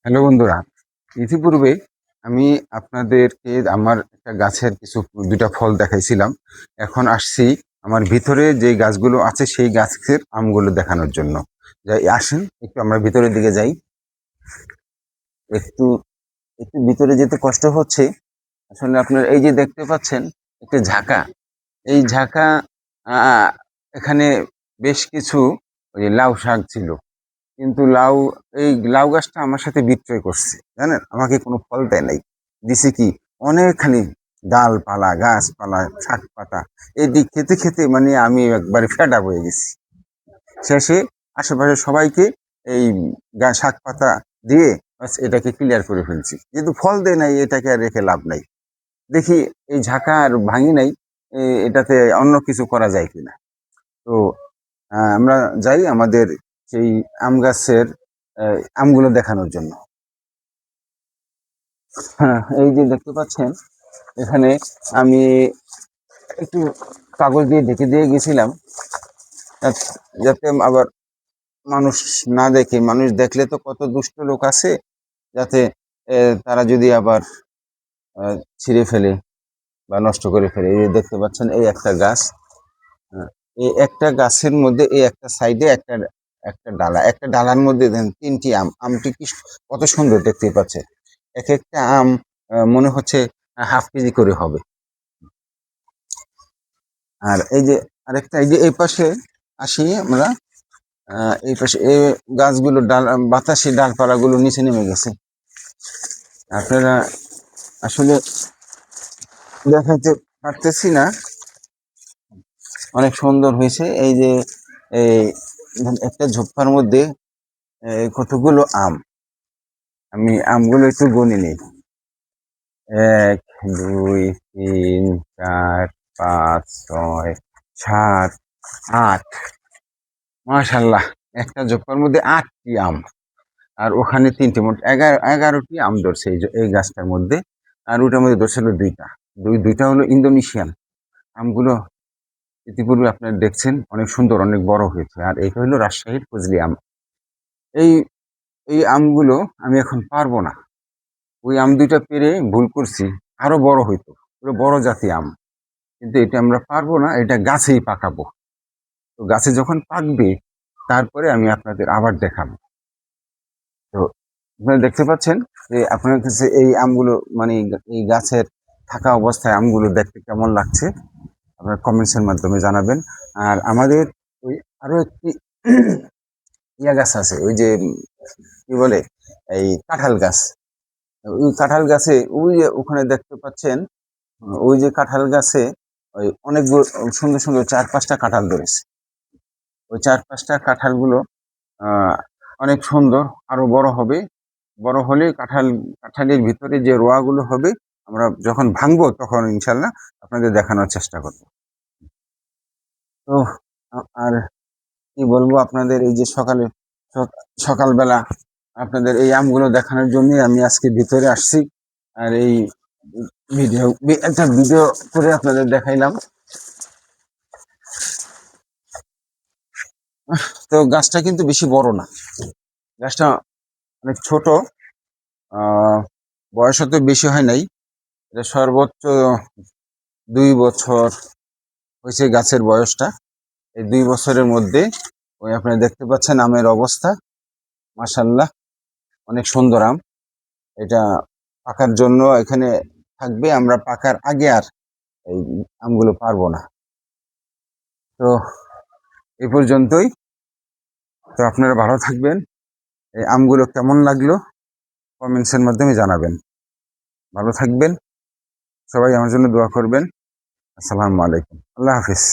Hello বন্ধুরা, ইতিপূর্বে আমি আপনাদেরকে আমার একটা গাছের দুইটা ফল দেখাইছিলাম। এখন আসছি আমার ভিতরে যে গাছগুলো আছে সেই গাছের আমগুলো দেখানোর জন্য। যাই আসেন একটু আমরা ভিতরের দিকে যাই। একটু একটু ভিতরে যেতে কষ্ট হচ্ছে। আসলে আপনার এই যে দেখতে পাচ্ছেন একটা ঝাঁকা, এই ঝাঁকা আহ, এখানে বেশ কিছু ওই যে লাউ শাক ছিল, কিন্তু এই লাউ গাছটা আমার সাথে বিট্রয় করছে, জানেন? আমাকে কোনো ফল দেয় নাই, দিছে কি অনেকখানি ডালপালা, গাছপালা, শাক পাতা। এদিক খেতে খেতে মানে আমি একবারে ফেড আপ হয়ে গেছি। শেষে আশেপাশে সবাইকে এই শাক পাতা দিয়ে বাস এটাকে ক্লিয়ার করে ফেলছি, কিন্তু ফল দেয় নাই, এটাকে আর রেখে লাভ নাই। দেখি এই ঝাঁকা আর ভাঙি নাই, এটাতে অন্য কিছু করা যায় কিনা। তো আমরা যাই আমাদের সেই আম গাছের আমগুলো দেখানোর জন্য। হ্যাঁ, এই যে দেখতে পাচ্ছেন এখানে আমি একটু কাগজ দিয়ে ঢেকে দিয়ে গেছিলাম, যাতে আবার মানুষ না দেখে। মানুষ দেখলে তো কত দুষ্ট লোক আছে, যাতে তারা যদি আবার ছিঁড়ে ফেলে বা নষ্ট করে ফেলে। এই যে দেখতে পাচ্ছেন এই একটা গাছ, এই একটা গাছের মধ্যে এই একটা সাইডে একটা একটা ডালা, একটা ডালার মধ্যে দেন তিনটি আম। আমটি কি কত সুন্দর দেখতে পাচ্ছে। এক একটা আম মনে হচ্ছে হাফ কেজি করে হবে। আর এই যে আরেকটা, এই যে এই পাশে আসি আমরা, এই পাশে এই গাছগুলো ডাল, বাতাসি ডালপালাগুলো নিচে নেমে গেছে। আপনারা আসলে দেখাতে পারতেছি না, অনেক সুন্দর হয়েছে। এই যে এই একটা ঝোপার মধ্যে কতগুলো আম, আমি আমগুলো একটু গুনে নিই। ১, ২, ৩, ৪, ৫, ৬, ৭, ৮। মাশাআল্লাহ, একটা ঝোপার মধ্যে ৮টি আম। আর ওখানে ৩টে, মোট ১১টি আম ধরছে এই গাছটার মধ্যে। আর ওটার মধ্যে ধরছে হলো ২টা। দুইটা হলো ইন্দোনেশিয়ান আমগুলো। ইতিপূর্বে আপনারা দেখছেন অনেক সুন্দর, অনেক বড় হয়েছে। আর এটা হলো রাজশাহীর ফজলি আম। এই এই আমগুলো আমি এখন পারবো না। ওই আম দুইটা পেরে ভুল করছি, আরো বড় হইতো, পুরো বড় জাতি আম। কিন্তু এটা আমরা পারবো না, এটা গাছেই পাকাবো। তো গাছে যখন পাকবে তারপরে আমি আপনাদের আবার দেখাবো। তো আপনারা দেখতে পাচ্ছেন যে আপনার কাছে এই আমগুলো মানে এই গাছের থাকা অবস্থায় আমগুলো দেখতে কেমন লাগছে, আপনার কমেন্টসের মাধ্যমে জানাবেন। আর আমাদের ওই আরো একটি ইয়া গাছ আছে, ওই যে কি বলে, এই কাঁঠাল গাছ। ওই কাঁঠাল গাছে ওই যে ওখানে দেখতে পাচ্ছেন, ওই যে কাঁঠাল গাছে ওই অনেকগুলো সুন্দর সুন্দর ৪-৫টা কাঁঠাল ধরেছে। ওই ৪-৫টা কাঁঠালগুলো আহ অনেক সুন্দর, আরো বড় হবে। বড় হলে কাঁঠালের ভিতরে যে রোয়াগুলো হবে, আমরা যখন ভাঙবো তখন ইনশাল্লাহ আপনাদের দেখানোর চেষ্টা করব। তো আর কি বলবো আপনাদের, এই যে সকালবেলা আপনাদের এই আমগুলো দেখানোর জন্য আমি আজকে ভিতরে আসছি। আর এই একটা ভিডিও করে আপনাদের দেখাইলাম। তো গাছটা কিন্তু বেশি বড় না, গাছটা অনেক ছোট। আহ বয়স হতে বেশি হয় নাই, এটা সর্বোচ্চ 2 বছর হয়েছে গাছের বয়সটা। এই 2 বছরের মধ্যে ওই আপনারা দেখতে পাচ্ছেন আমের অবস্থা। মাশাল্লাহ, অনেক সুন্দর আম। এটা পাকার জন্য এখানে থাকবে, আমরা পাকার আগে আর এই আমগুলো পারবো না। তো এই পর্যন্তই। তো আপনারা ভালো থাকবেন। এই আমগুলো কেমন লাগলো কমেন্টসের মাধ্যমে জানাবেন। ভালো থাকবেন সবাই, আমার জন্য দোয়া করবেন। আসসালামু আলাইকুম, আল্লাহ হাফিজ।